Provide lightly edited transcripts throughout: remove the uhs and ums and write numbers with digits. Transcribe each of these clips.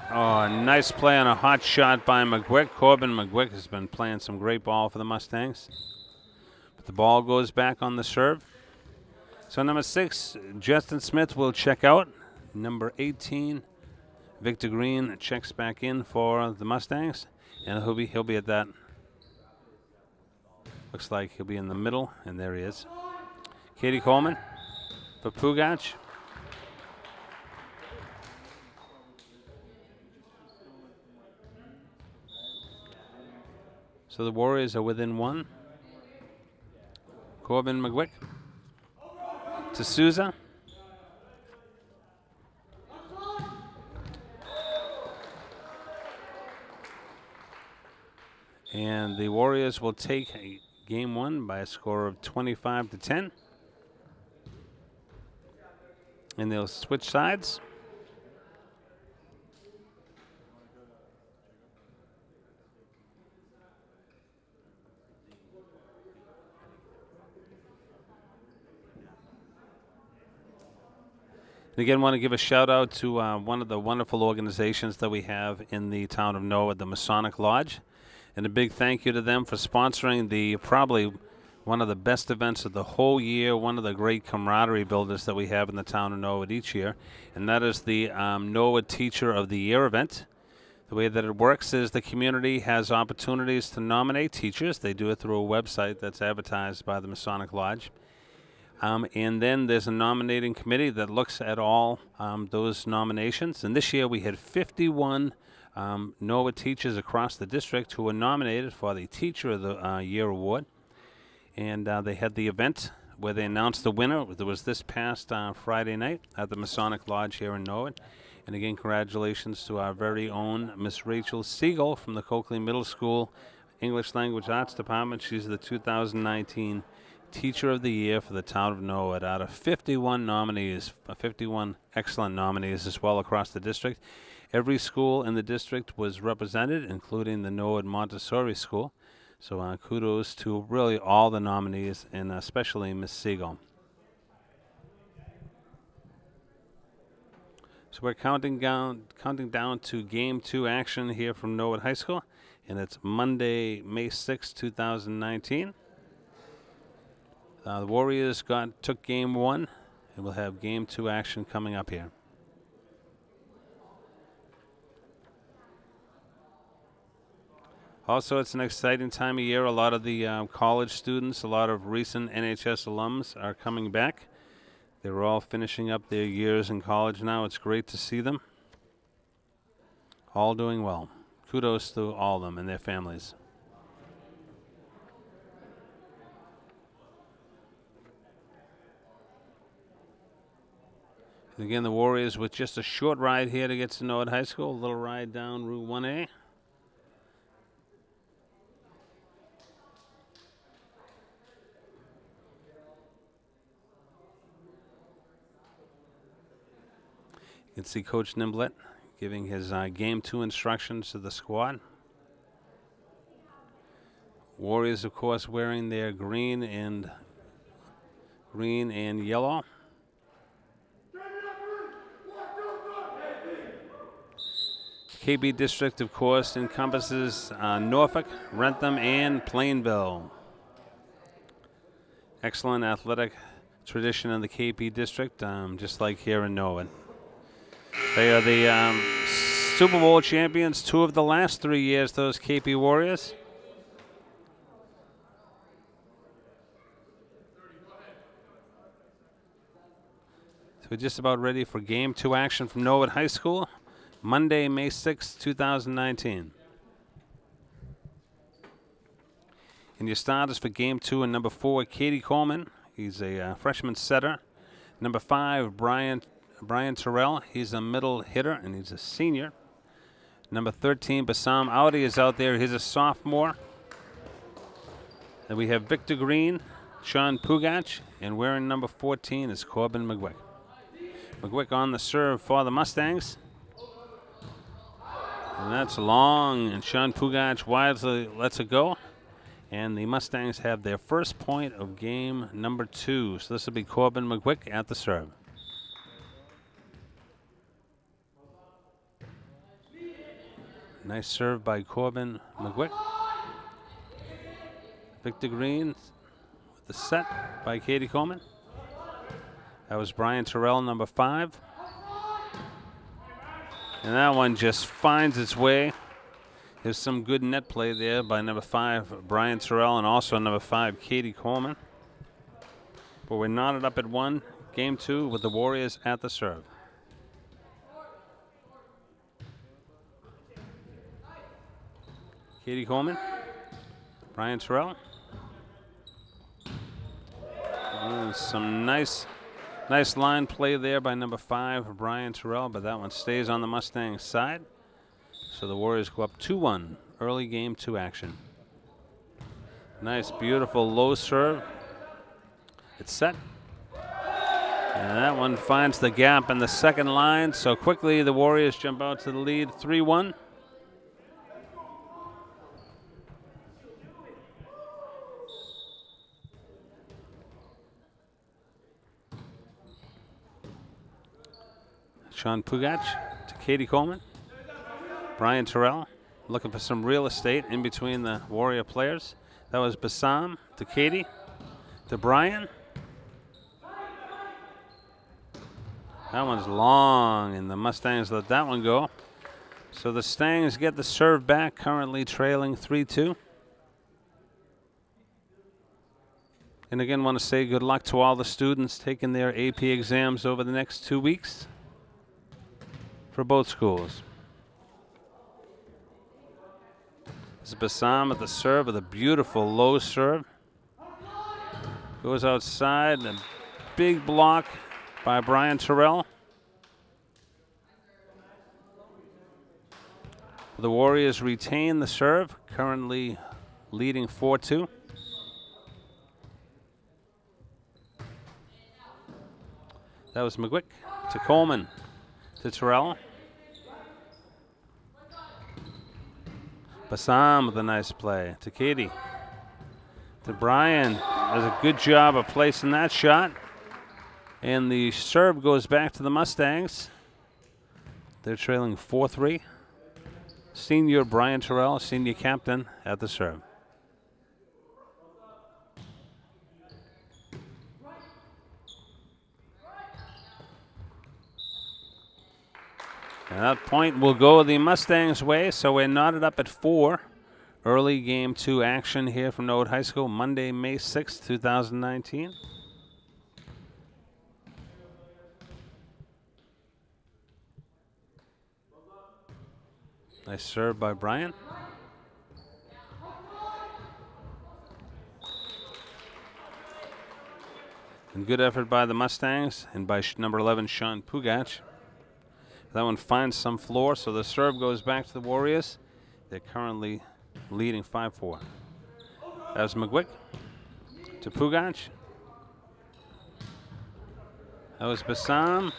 Oh, nice play on a hot shot by McGuick. Corbin McGuick has been playing some great ball for the Mustangs. But the ball goes back on the serve. So number 6, Justin Smith will check out. Number 18, Victor Green checks back in for the Mustangs, and he'll be at that. Looks like he'll be in the middle, and there he is. Katie Coleman for Pugach. So the Warriors are within 1. Corbin McGuick to Souza. And the Warriors will take game 1 by a score of 25-10. And they'll switch sides. And again, want to give a shout out to one of the wonderful organizations that we have in the town of Norwood, the Masonic Lodge. And a big thank you to them for sponsoring probably one of the best events of the whole year, one of the great camaraderie builders that we have in the town of Norwood each year. And that is the Norwood Teacher of the Year event. The way that it works is the community has opportunities to nominate teachers. They do it through a website that's advertised by the Masonic Lodge. And then there's a nominating committee that looks at all those nominations. And this year we had 51 Norwood teachers across the district who were nominated for the Teacher of the Year award. And they had the event where they announced the winner. It was this past Friday night at the Masonic Lodge here in Norwood. And again, congratulations to our very own Miss Rachel Siegel from the Coakley Middle School English Language Arts Department. She's the 2019 Teacher of the Year for the town of Norwood out of 51 nominees, 51 excellent nominees as well across the district. Every school in the district was represented, including the Norwood Montessori School. So kudos to really all the nominees, and especially Miss Siegel. So we're counting down to Game 2 action here from Norwood High School, and it's Monday, May 6, 2019. The Warriors took Game 1, and we'll have Game 2 action coming up here. Also, it's an exciting time of year. A lot of the college students, a lot of recent NHS alums are coming back. They're all finishing up their years in college now. It's great to see them. All doing well. Kudos to all of them and their families. And again, the Warriors with just a short ride here to get to Norwood High School. A little ride down Route 1A. You can see Coach Nimblett giving his Game 2 instructions to the squad. Warriors, of course, wearing their green and yellow. KB District, of course, encompasses Norfolk, Rentham, and Plainville. Excellent athletic tradition in the KP District, just like here in Norwood. They are the Super Bowl champions 2 of the last 3 years, those KP Warriors. So we're just about ready for Game 2 action from Norwood High School, Monday, May 6, 2019. And your starters for Game 2 and number 4, Katie Coleman. He's a freshman setter. Number 5, Brian Terrell. He's a middle hitter, and he's a senior. Number 13, Bassam Audi is out there. He's a sophomore. And we have Victor Green, Sean Pugach, and wearing number 14 is Corbin McGuick. McGuick on the serve for the Mustangs. And that's long, and Sean Pugach wisely lets it go. And the Mustangs have their first point of game number 2. So this will be Corbin McGuick at the serve. Nice serve by Corbin McGuick. Victor Green with the set by Katie Coleman. That was Brian Terrell, number 5. And that one just finds its way. There's some good net play there by number 5, Brian Terrell, and also number 5, Katie Coleman. But we're knotted up at 1, game 2, with the Warriors at the serve. Katie Coleman, Brian Terrell. Some nice line play there by number 5, Brian Terrell, but that one stays on the Mustangs side. So the Warriors go up 2-1, early game 2 action. Nice, beautiful low serve. It's set. And that one finds the gap in the second line. So quickly the Warriors jump out to the lead, 3-1. Sean Pugach to Katie Coleman. Brian Terrell looking for some real estate in between the Warrior players. That was Bassam to Katie to Brian. That one's long, and the Mustangs let that one go. So the Stangs get the serve back, currently trailing 3-2. And again, want to say good luck to all the students taking their AP exams over the next 2 weeks for both schools. This is Bassam at the serve with a beautiful low serve. Goes outside, a big block by Brian Terrell. The Warriors retain the serve, currently leading 4-2. That was McGuick to Coleman to Terrell. Bassam with a nice play to Katie. To Brian. Does a good job of placing that shot. And the serve goes back to the Mustangs. They're trailing 4-3. Senior Brian Terrell, senior captain, at the serve. And that point will go the Mustangs' way, so we're knotted up at 4. Early game 2 action here from Norwood High School, Monday, May 6th, 2019. Nice serve by Brian. And good effort by the Mustangs and by number 11, Sean Pugach. That one finds some floor, so the serve goes back to the Warriors. They're currently leading 5-4. That was McGuick to Pugach. That was Bassam.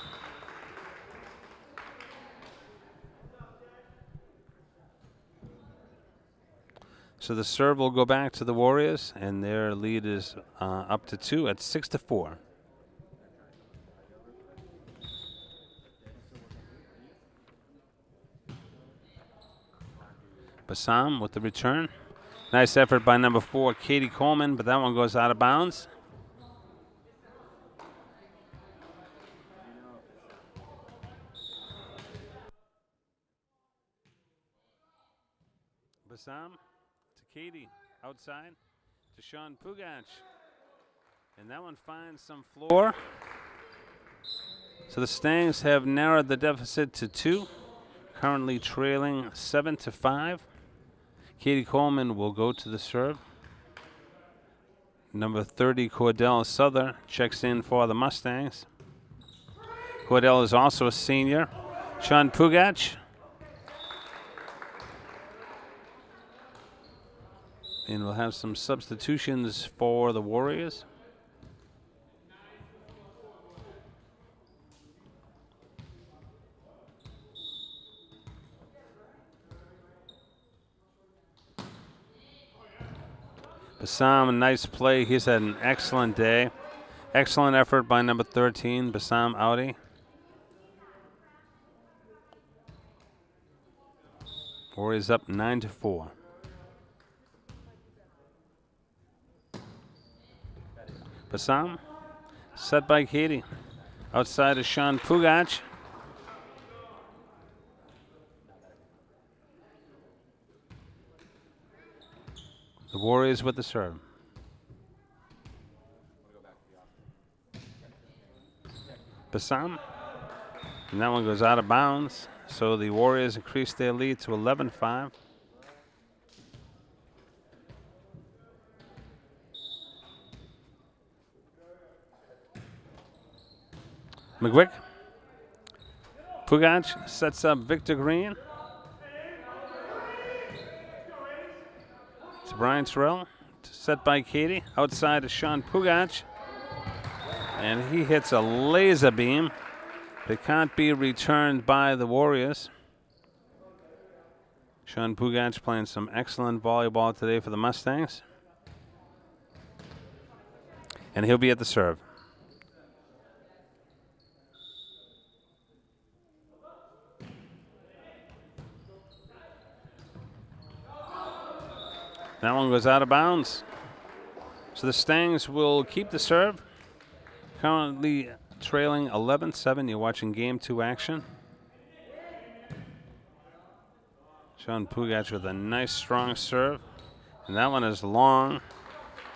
So the serve will go back to the Warriors, and their lead is up to 2 at 6-4. Bassam with the return. Nice effort by number 4, Katie Coleman, but that one goes out of bounds. Bassam to Katie, outside to Sean Pugach. And that one finds some floor. So the Stangs have narrowed the deficit to 2, currently trailing 7-5. Katie Coleman will go to the serve. Number 30, Cordell Souther, checks in for the Mustangs. Cordell is also a senior. Sean Pugach. And we'll have some substitutions for the Warriors. Bassam, a nice play. He's had an excellent day. Excellent effort by number 13, Bassam Audi. Warriors up 9-4. Bassam, set by Katie. Outside is Sean Pugach. The Warriors with the serve. Bassam. And that one goes out of bounds. So the Warriors increase their lead to 11-5. McGuick. Pugach sets up Victor Green. It's Brian Terrell. Set by Katie. Outside is Sean Pugach. And he hits a laser beam that can't be returned by the Warriors. Sean Pugach playing some excellent volleyball today for the Mustangs. And he'll be at the serve. That one goes out of bounds. So the Stangs will keep the serve. Currently trailing 11-7. You're watching game 2 action. Sean Pugach with a nice strong serve. And that one is long.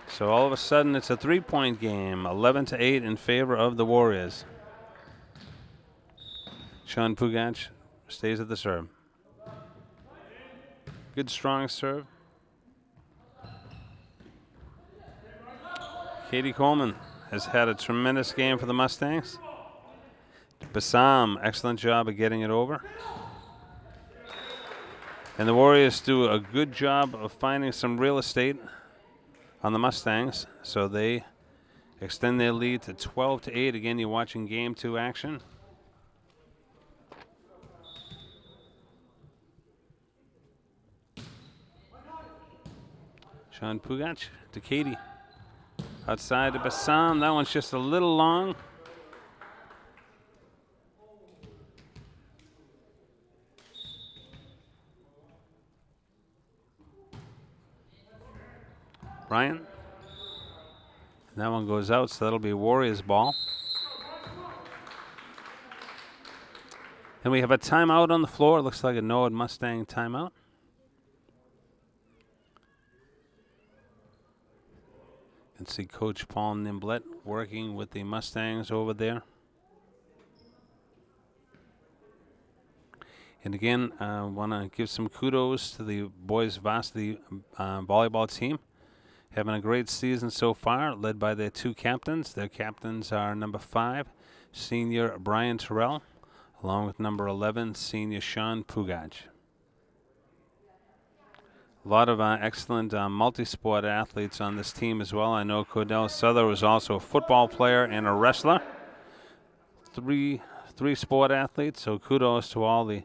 So all of a sudden it's a 3-point game. 11-8 in favor of the Warriors. Sean Pugach stays at the serve. Good strong serve. Katie Coleman has had a tremendous game for the Mustangs. Bassam, excellent job of getting it over. And the Warriors do a good job of finding some real estate on the Mustangs. So they extend their lead to 12-8. Again, you're watching game 2 action. Sean Pugach to Katie. Outside to Bassam. That one's just a little long. Brian. And that one goes out, so that'll be Warriors ball. And we have a timeout on the floor. It looks like a Norwood Mustang timeout. You can see Coach Paul Nimblett working with the Mustangs over there. And again, I want to give some kudos to the boys varsity volleyball team. Having a great season so far, led by their 2 captains. Their captains are number 5, senior Brian Terrell, along with number 11, senior Sean Pugach. A lot of excellent multi-sport athletes on this team as well. I know Cordell Souther was also a football player and a wrestler. Three sport athletes, so kudos to all the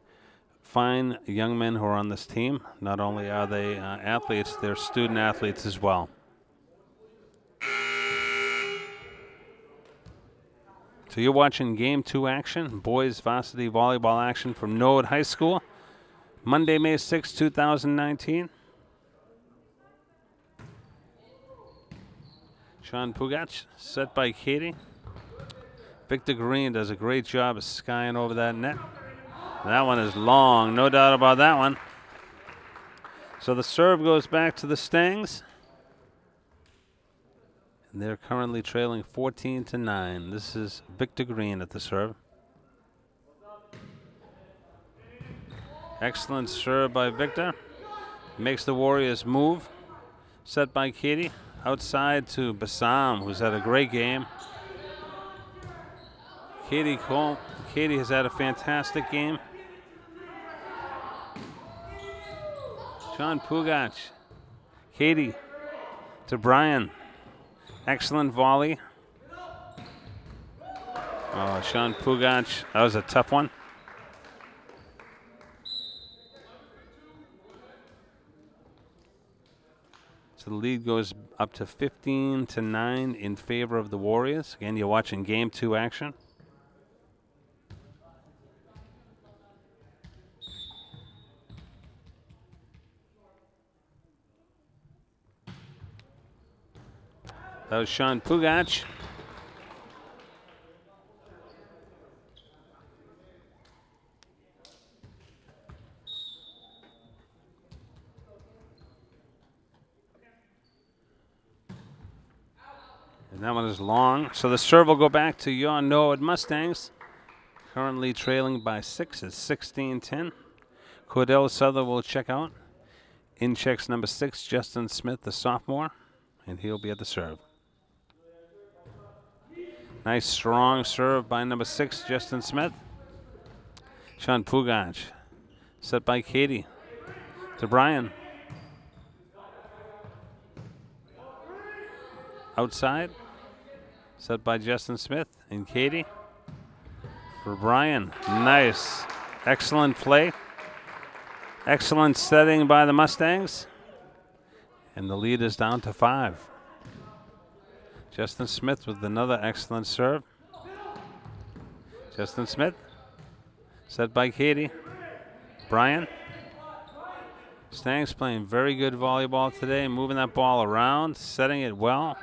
fine young men who are on this team. Not only are they athletes, they're student athletes as well. So you're watching game 2 action, boys varsity volleyball action from Norwood High School. Monday, May 6, 2019. Sean Pugach set by Katie. Victor Green does a great job of skying over that net. That one is long, no doubt about that one. So the serve goes back to the Stangs. And they're currently trailing 14-9. This is Victor Green at the serve. Excellent serve by Victor. Makes the Warriors move. Set by Katie. Outside to Bassam, who's had a great game. Katie has had a fantastic game. Sean Pugach. Katie to Brian. Excellent volley. Oh, Sean Pugach, that was a tough one. So the lead goes up to 15-9 in favor of the Warriors. Again, you're watching game 2 action. That was Sean Pugach. And that one is long. So the serve will go back to your Norwood Mustangs. Currently trailing by 6 at 16-10. Cordell Souther will check out. In checks number 6, Justin Smith, the sophomore, and he'll be at the serve. Nice strong serve by number 6, Justin Smith. Sean Pugach. Set by Katie. To Brian. Outside. Set by Justin Smith and Katie. For Brian. Nice. Excellent play. Excellent setting by the Mustangs. And the lead is down to 5. Justin Smith with another excellent serve. Justin Smith. Set by Katie. Brian. Stangs playing very good volleyball today, moving that ball around, setting it well.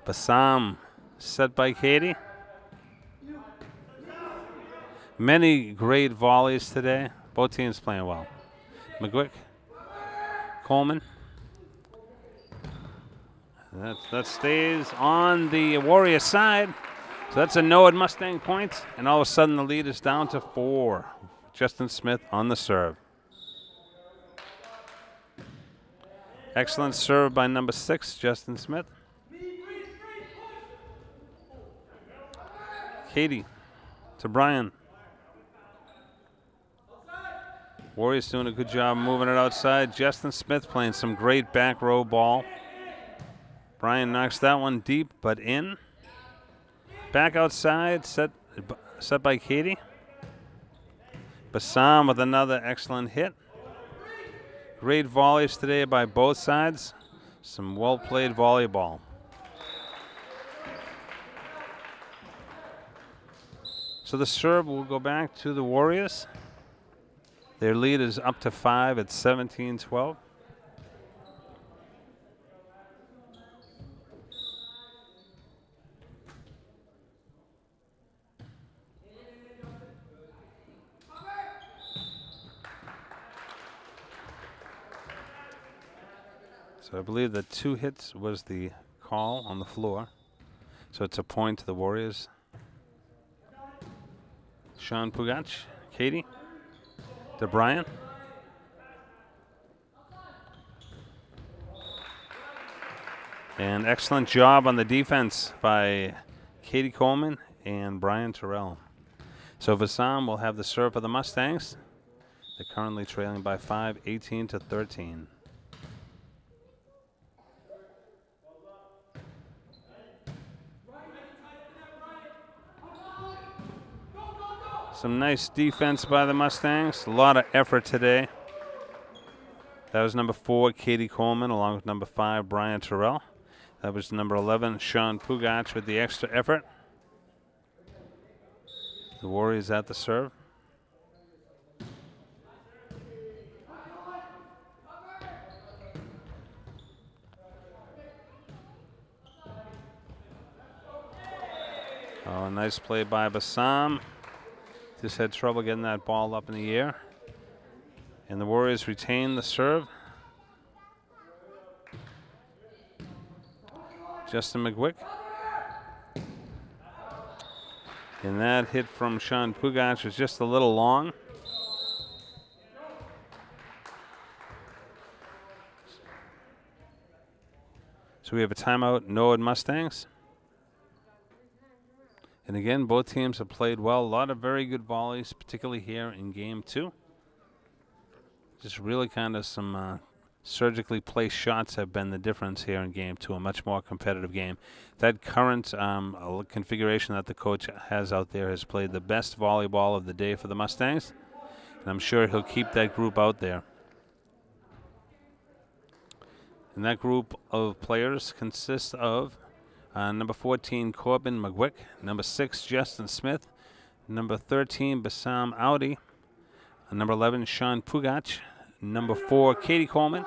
Bassam set by Katie. Many great volleys today. Both teams playing well. McGuick. Coleman. That stays on the Warrior side. So that's a Norwood Mustang point. And all of a sudden the lead is down to 4. Justin Smith on the serve. Excellent serve by number 6, Justin Smith. Katie to Brian. Warriors doing a good job moving it outside. Justin Smith playing some great back row ball. Brian knocks that one deep but in. Back outside, set by Katie. Bassam with another excellent hit. Great volleys today by both sides. Some well-played volleyball. So the serve will go back to the Warriors. Their lead is up to 5 at 17-12. So I believe that 2 hits was the call on the floor. So it's a point to the Warriors. Sean Pugach, Katie. To Brian. And excellent job on the defense by Katie Coleman and Brian Terrell. So Vassam will have the serve for the Mustangs. They're currently trailing by 5, 18-13. Some nice defense by the Mustangs. A lot of effort today. That was number 4, Katie Coleman, along with number 5, Brian Terrell. That was number 11, Sean Pugach, with the extra effort. The Warriors at the serve. Oh, nice play by Bassam. Just had trouble getting that ball up in the air. And the Warriors retain the serve. Justin McGuick. And that hit from Sean Pugach was just a little long. So we have a timeout, Norwood Mustangs. And again, both teams have played well. A lot of very good volleys, particularly here in Game 2. Just really kind of some surgically placed shots have been the difference here in Game 2, a much more competitive game. That current configuration that the coach has out there has played the best volleyball of the day for the Mustangs. And I'm sure he'll keep that group out there. And that group of players consists of number 14, Corbin McGuick. Number 6, Justin Smith. Number 13, Bassam Audi. Number 11, Sean Pugach. number 4, Katie Coleman,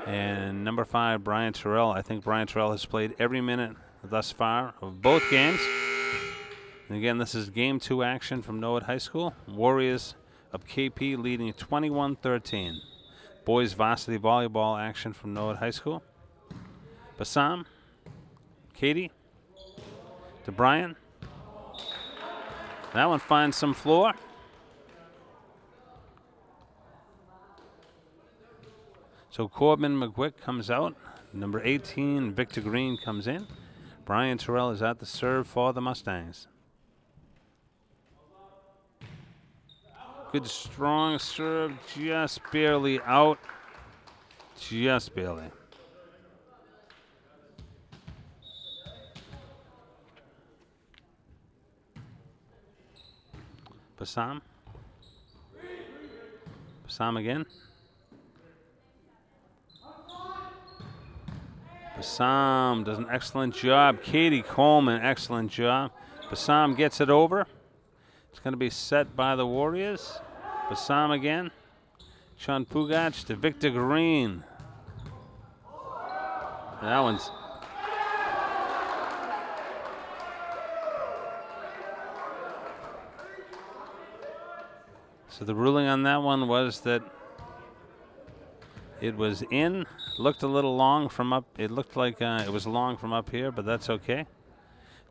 and number 5, Brian Terrell. I think Brian Terrell has played every minute thus far of both games. And again, this is Game 2 action from Norwood High School. Warriors of KP leading 21-13. Boys varsity volleyball action from Norwood High School. Bassam, Katie, to Brian. That one finds some floor. So Corbin McGuick comes out. Number 18, Victor Green, comes in. Brian Terrell is at the serve for the Mustangs. Good strong serve, just barely out. Just barely. Bassam. Bassam again. Bassam does an excellent job. Katie Coleman, excellent job. Bassam gets it over. It's going to be set by the Warriors. Bassam again. Sean Pugach to Victor Green. That one's... So the ruling on that one was that it was in. Looked a little long from up. It looked like it was long from up here, but that's okay.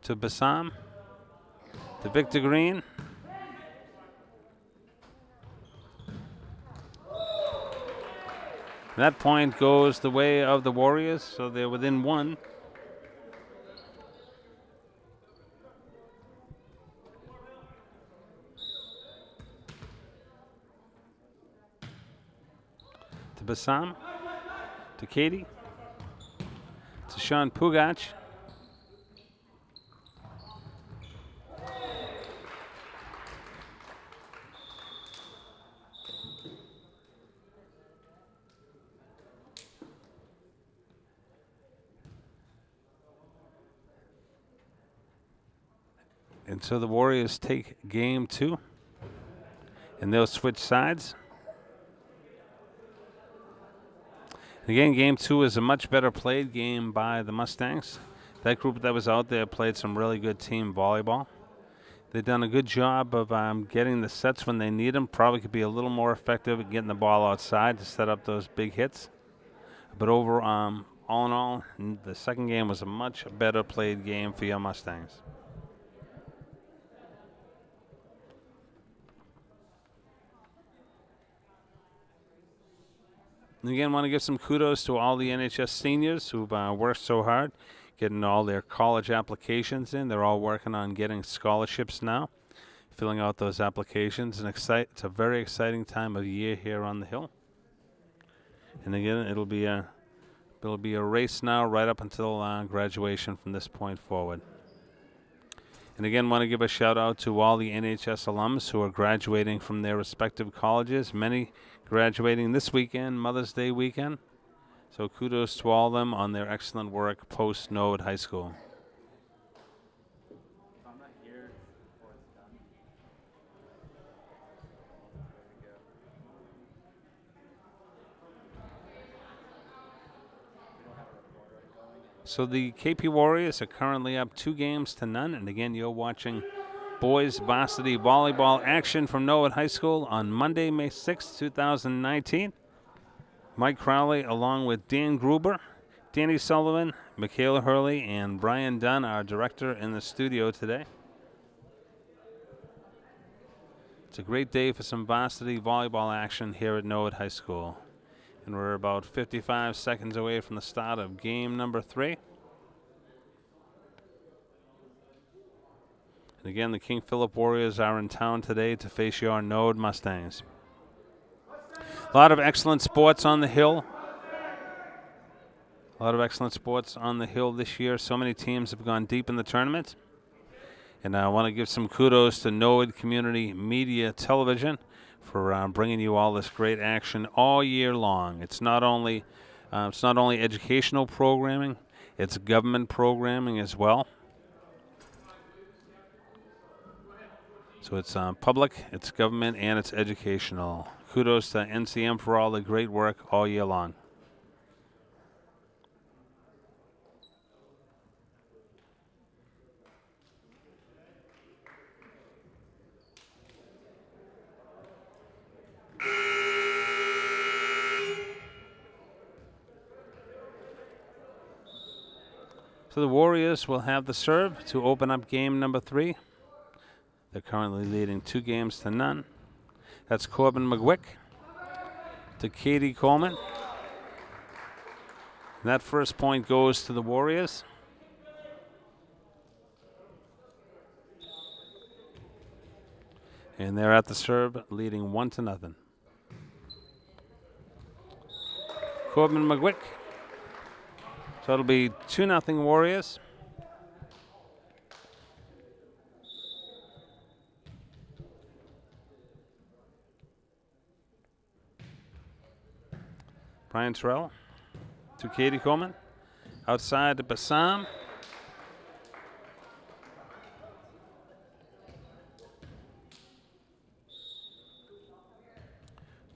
To Bassam. To Victor Green. That point goes the way of the Warriors, so they're within 1. To Bassam, to Katie, to Sean Pugach. And so the Warriors take game 2, and they'll switch sides. Again, game 2 is a much better played game by the Mustangs. That group that was out there played some really good team volleyball. They've done a good job of getting the sets when they need them. Probably could be a little more effective at getting the ball outside to set up those big hits. But all in all, the second game was a much better played game for your Mustangs. And again, want to give some kudos to all the NHS seniors who've worked so hard, getting all their college applications in. They're all working on getting scholarships now, filling out those applications. And it's a very exciting time of year here on the Hill. And again, it'll be a race now right up until graduation from this point forward. And again, want to give a shout out to all the NHS alums who are graduating from their respective colleges. Many graduating this weekend, Mother's Day weekend. So kudos to all of them on their excellent work post Norwood High School. So the KP Warriors are currently up 2-0. And again, you're watching boys varsity volleyball action from Norwood High School on Monday, May 6, 2019. Mike Crowley along with Dan Gruber, Danny Sullivan, Michaela Hurley, and Brian Dunn, our director, in the studio today. It's a great day for some varsity volleyball action here at Norwood High School. And we're about 55 seconds away from the start of game number 3. And again, the King Philip Warriors are in town today to face your Norwood Mustangs. A lot of excellent sports on the Hill. A lot of excellent sports on the Hill this year. So many teams have gone deep in the tournament. And I want to give some kudos to Norwood Community Media Television for bringing you all this great action all year long. It's not only educational programming, it's government programming as well. So it's public, it's government, and it's educational. Kudos to NCM for all the great work all year long. So the Warriors will have the serve to open up game number 3. They're currently leading 2-0. That's Corbin McGuick to Katie Coleman. And that first point goes to the Warriors. And they're at the serve, leading 1-0. Corbin McGuick. So it'll be 2-0 Warriors. Brian Terrell to Katie Coleman. Outside to Bassam.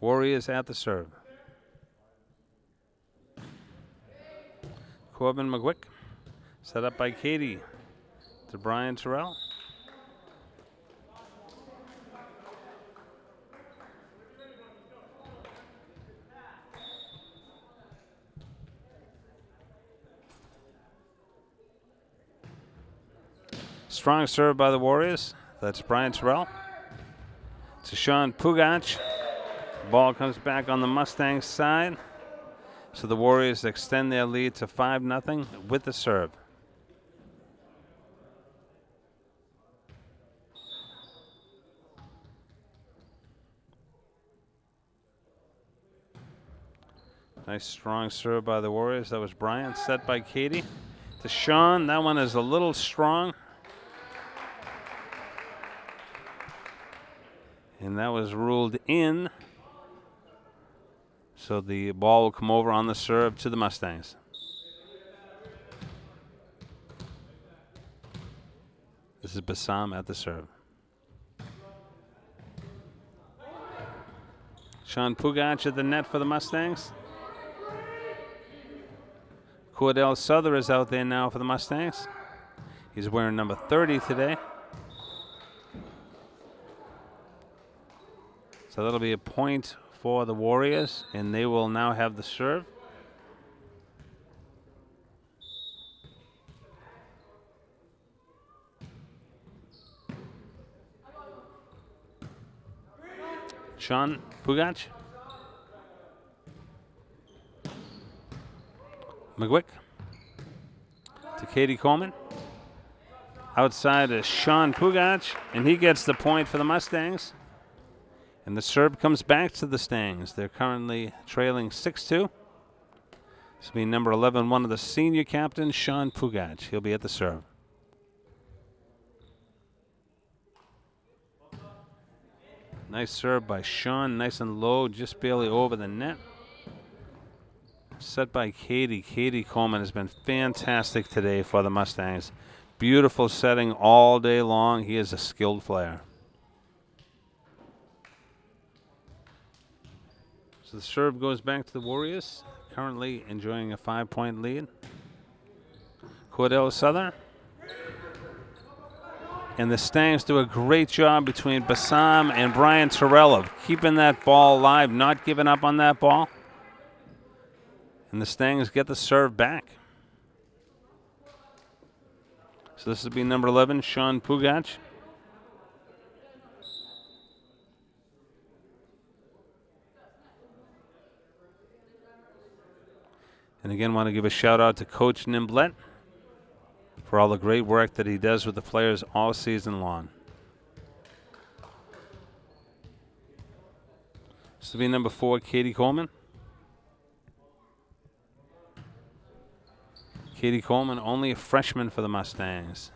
Warriors at the serve. Corbin McGuick. Set up by Katie to Brian Terrell. Strong serve by the Warriors. That's Brian Terrell. To Sean Pugach. Ball comes back on the Mustangs side. So the Warriors extend their lead to 5-0 with the serve. Nice strong serve by the Warriors. That was Brian, set by Katie. To Sean, that one is a little strong. And that was ruled in. So the ball will come over on the serve to the Mustangs. This is Bassam at the serve. Sean Pugach at the net for the Mustangs. Cordell Souther is out there now for the Mustangs. He's wearing number 30 today. So that'll be a point for the Warriors, and they will now have the serve. Sean Pugach. McGuick to Katie Coleman. Outside is Sean Pugach, and he gets the point for the Mustangs. And the serve comes back to the Stangs. They're currently trailing 6-2. This will be number 11, one of the senior captains, Sean Pugach. He'll be at the serve. Nice serve by Sean, nice and low, just barely over the net. Set by Katie. Katie Coleman has been fantastic today for the Mustangs. Beautiful setting all day long. He is a skilled player. So the serve goes back to the Warriors, currently enjoying a 5-point lead. Cordell Souther. And the Stangs do a great job between Bassam and Brian Terrell of keeping that ball alive, not giving up on that ball. And the Stangs get the serve back. So this will be number 11, Sean Pugach. And again, want to give a shout out to Coach Nimblett for all the great work that he does with the players all season long. This will be number 4, Katie Coleman. Katie Coleman, only a freshman for the Mustangs.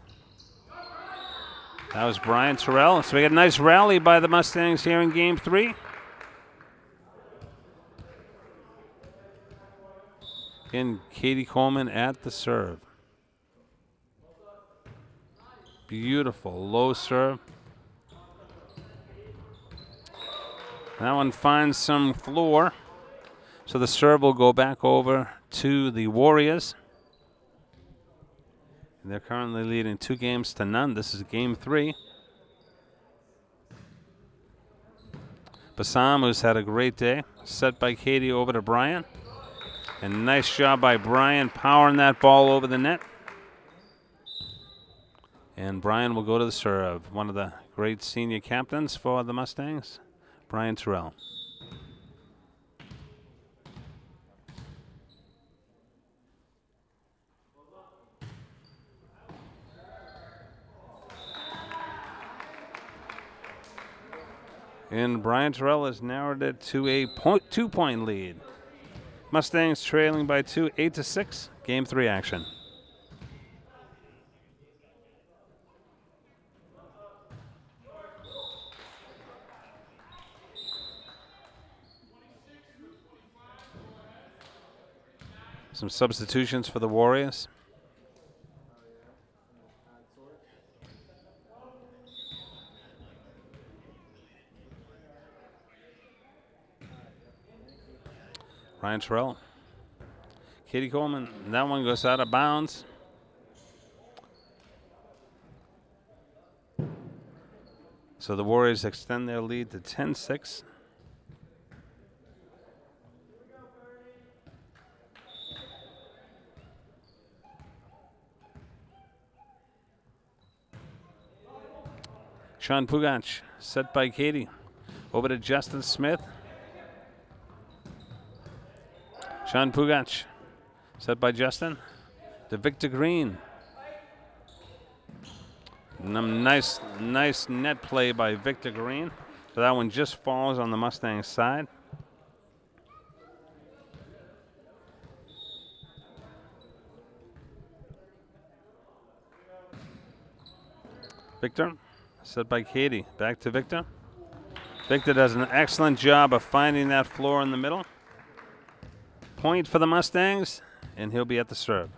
That was Brian Terrell. So we got a nice rally by the Mustangs here in Game 3. Again, Katie Coleman at the serve. Beautiful low serve. That one finds some floor. So the serve will go back over to the Warriors. And they're currently leading 2-0. This is game 3. Bassam, who's had a great day, set by Katie over to Brian. And nice job by Brian powering that ball over the net. And Brian will go to the serve. One of the great senior captains for the Mustangs, Brian Terrell. And Brian Terrell has narrowed it to a 2-point lead. Mustangs trailing by 2, 8-6. Game 3 action. Some substitutions for the Warriors. Ryan Terrell. Katie Coleman. That one goes out of bounds. So the Warriors extend their lead to 10-6. Sean Pugach, set by Katie. Over to Justin Smith. Sean Pugach, set by Justin. To Victor Green. Nice net play by Victor Green. So that one just falls on the Mustangs side. Victor, set by Katie. Back to Victor. Victor does an excellent job of finding that floor in the middle. Point for the Mustangs, and he'll be at the serve.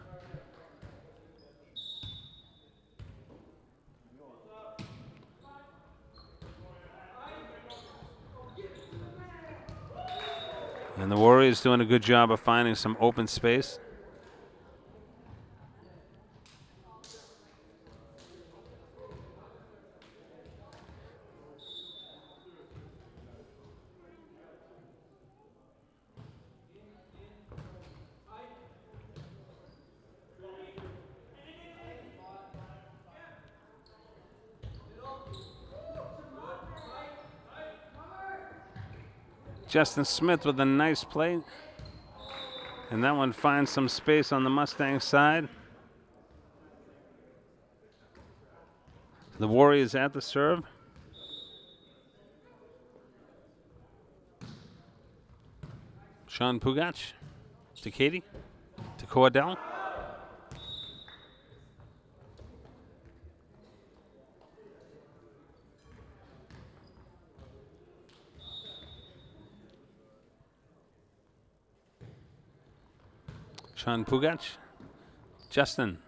And the Warriors doing a good job of finding some open space. Justin Smith with a nice play. And that one finds some space on the Mustang side. The Warriors at the serve. Sean Pugach to Katie, to Cordell. Sean Pugach, Justin.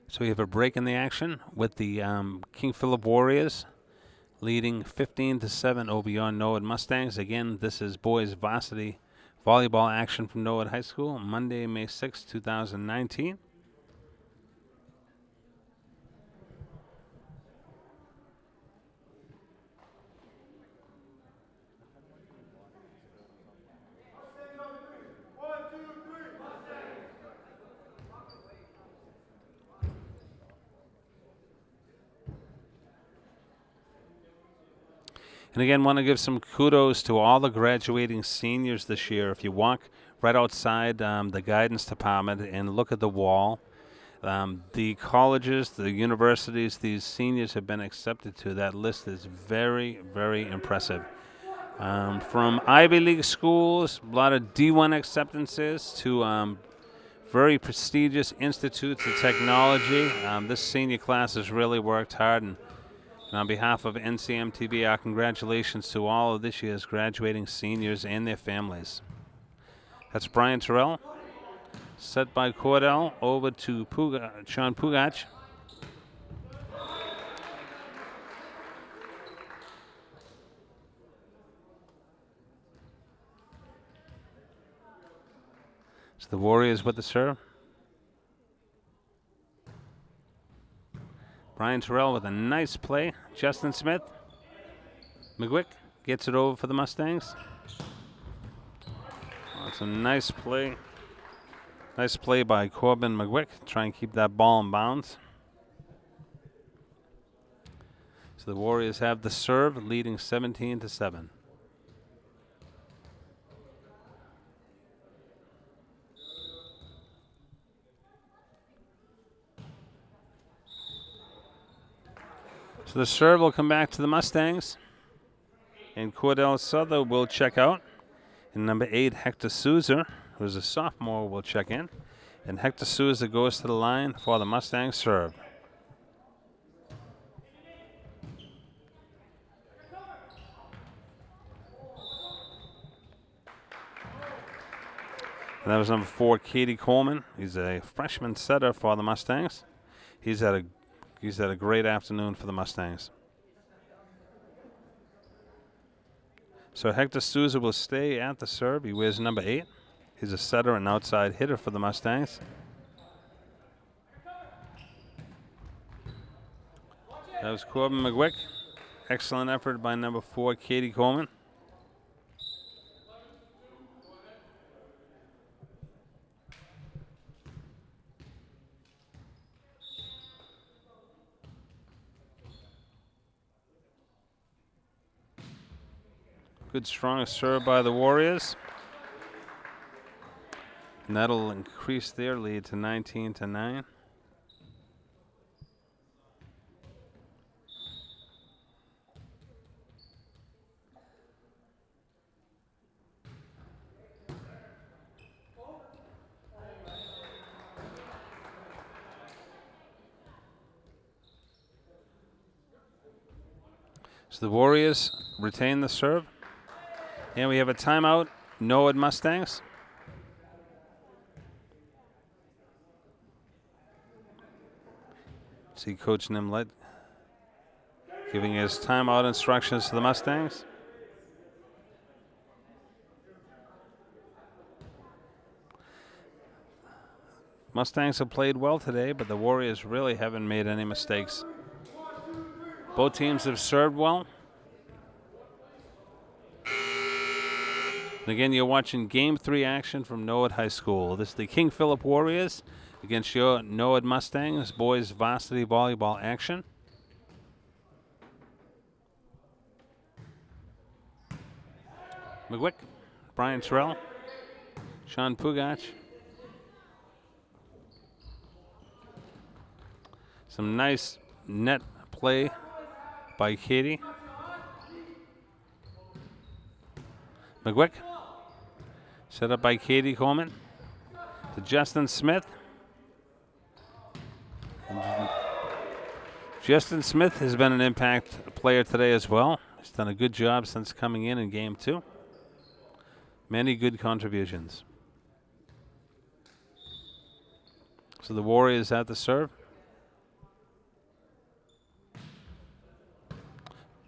So we have a break in the action with the King Philip Warriors leading 15-7 over your Norwood Mustangs. Again, this is boys varsity volleyball action from Norwood High School, Monday, May 6, 2019. And again, want to give some kudos to all the graduating seniors this year. If you walk right outside the guidance department and look at the wall, the colleges, the universities, these seniors have been accepted to, that list is very, very impressive. From Ivy League schools, a lot of D1 acceptances, to very prestigious institutes of technology. This senior class has really worked hard, and And on behalf of NCMTV, our congratulations to all of this year's graduating seniors and their families. That's Brian Terrell. Set by Cordell over to Sean Pugach. So the Warriors with the serve. Brian Terrell with a nice play. Justin Smith. McGuick gets it over for the Mustangs. That's a nice play. Nice play by Corbin McGuick. Try and keep that ball in bounds. So the Warriors have the serve, leading 17-7. So the serve will come back to the Mustangs. And Cordell Souther will check out. And number 8, Hector Souza, who's a sophomore, will check in. And Hector Souza goes to the line for the Mustangs serve. And that was number 4, Katie Coleman. He's a freshman setter for the Mustangs. He's had a great afternoon for the Mustangs. So Hector Souza will stay at the serve. He wears number 8. He's a setter and outside hitter for the Mustangs. That was Corbin McGuick. Excellent effort by number 4, Katie Coleman. Good strong serve by the Warriors. And that'll increase their lead to 19-9. So the Warriors retain the serve. And we have a timeout, Norwood Mustangs. See Coach Nimlet giving his timeout instructions to the Mustangs. Mustangs have played well today, but the Warriors really haven't made any mistakes. Both teams have served well. And again, you're watching Game 3 action from Norwood High School. This is the King Philip Warriors against your Norwood Mustangs boys varsity volleyball action. McGuick, Brian Terrell, Sean Pugach. Some nice net play by Katie. McGuick, set up by Katie Coleman to Justin Smith. Justin Smith has been an impact player today as well. He's done a good job since coming in Game 2. Many good contributions. So the Warriors at the serve.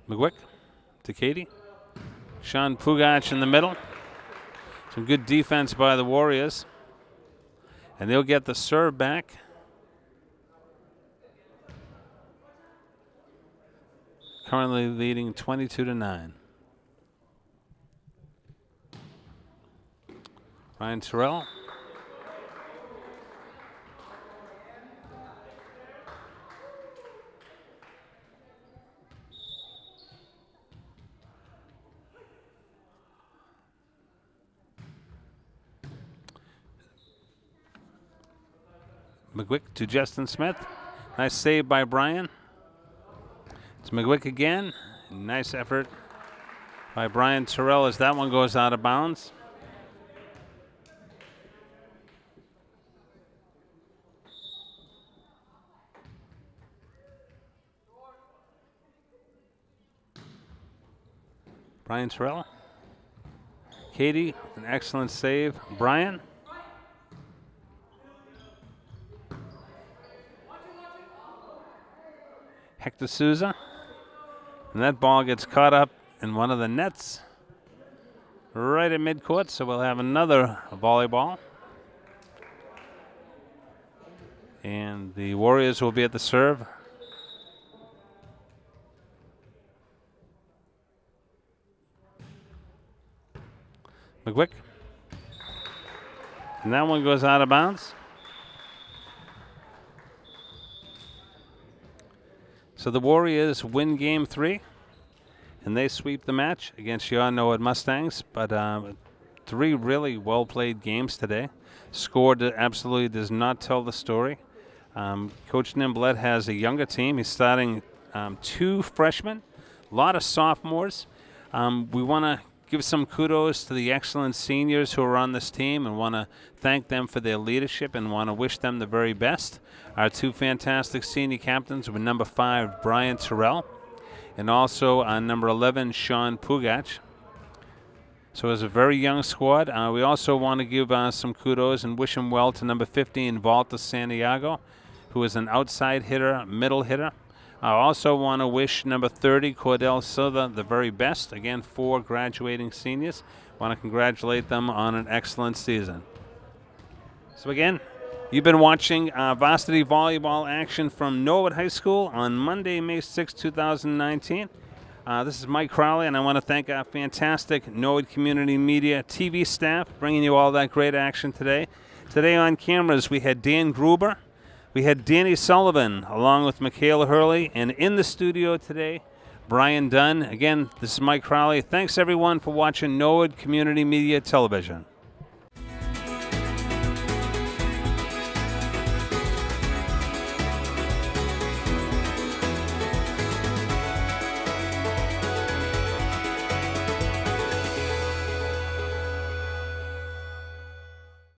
McGuick to Katie. Sean Pugach in the middle. Some good defense by the Warriors. And they'll get the serve back. Currently leading 22-9. Ryan Terrell. McGuick to Justin Smith. Nice save by Brian. It's McGuick again. Nice effort by Brian Terrell as that one goes out of bounds. Brian Terrell. Katie, an excellent save. Brian. Hector Souza. And that ball gets caught up in one of the nets right at midcourt, so we'll have another volleyball. And the Warriors will be at the serve. McGuick. And that one goes out of bounds. So the Warriors win game 3, and they sweep the match against your Norwood Mustangs. But 3 really well-played games today. Score absolutely does not tell the story. Coach Nimblett has a younger team. He's starting 2 freshmen, a lot of sophomores. We want to give some kudos to the excellent seniors who are on this team and want to thank them for their leadership and want to wish them the very best. Our 2 fantastic senior captains were number 5, Brian Terrell, and also number 11, Sean Pugach. So it's a very young squad. We also want to give some kudos and wish him well to number 15, Walter Santiago, who is an outside hitter, middle hitter. I also want to wish number 30, Cordell Silva, the very best. Again, 4 graduating seniors. Want to congratulate them on an excellent season. So again, you've been watching varsity volleyball action from Norwood High School on Monday, May 6, 2019. This is Mike Crowley, and I want to thank our fantastic Norwood Community Media TV staff bringing you all that great action today. Today on cameras, we had Dan Gruber. We had Danny Sullivan along with Michaela Hurley, and in the studio today, Brian Dunn. Again, this is Mike Crowley. Thanks, everyone, for watching Norwood Community Media Television.